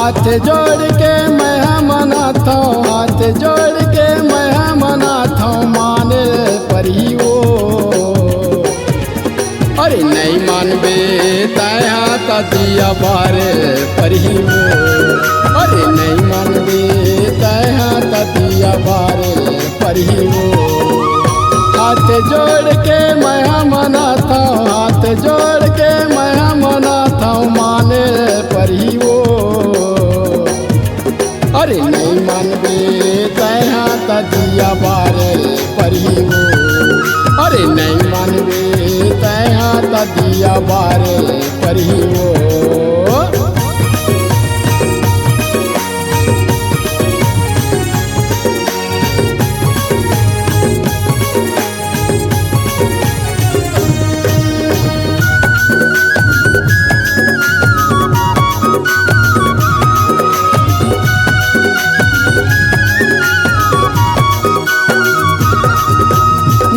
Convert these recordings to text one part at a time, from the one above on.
हाथ जोड़ के मैं मनाता हूँ, हाथ जोड़ के मैं मनाता हूँ, माने पर ही वो। अरे नहीं मानबे तया दिया बारे पर ही वो। अरे नहीं मानबे तया दिया बारे पर ही वो। हाथ जोड़ के मैं मनाता हूँ, हाथ जोड़ के मैं मनाता हूँ, माने पर ही वो। अरे नहीं मानबे तया दिया बारे पर ही वो। अरे नहीं मानबे तया दिया बारे पर ही वो।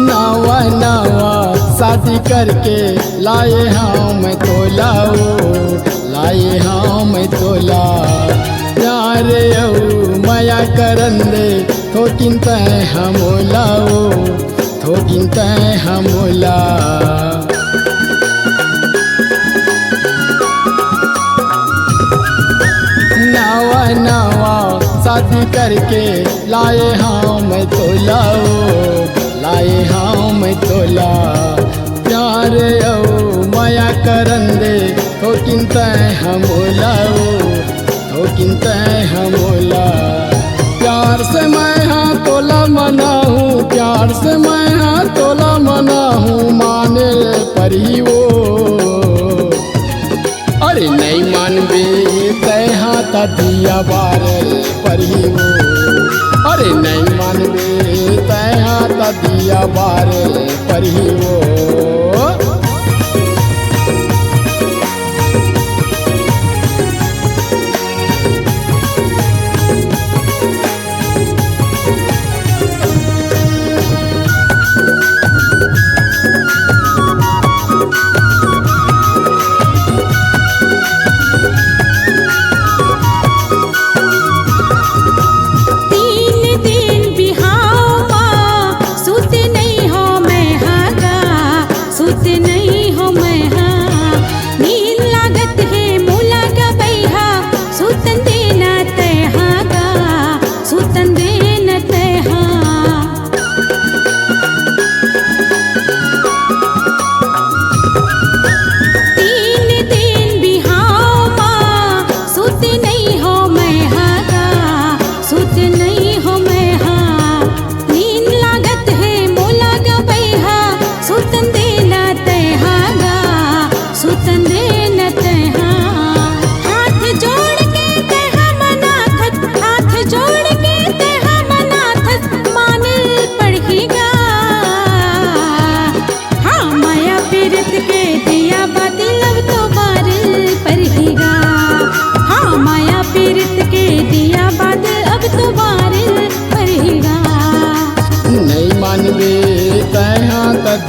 नवा नवा शादी करके लाए हम तोलाओ, लाए हम तोला। प्यार माया करन दे थोकिन तय हमोलाओ, थोकिन तय हमोला। नवा नवा शादी करके लाए हम तोलाओ, लाए हम तोला। प्यार माया करन दे थोकिन तय हमोलाओ, थोकिन तय हमोला। प्यार से मैं हाँ तोला मना हूँ, प्यार से मैं हाँ तोला मना हूँ, माने पर ही वो। अरे नहीं मानबे तया दिया बारे पर ही वो। अरे नहीं मानबे तया दिया बारे पर ही वो।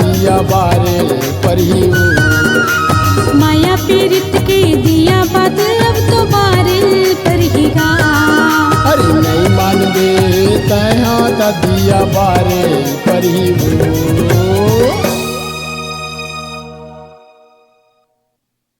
दिया बारे पर ही वो। माया पीरित के दिया बादल अब तो बारे पर ही गा। अरे नहीं मानबे तया दिया बारे पर ही वो।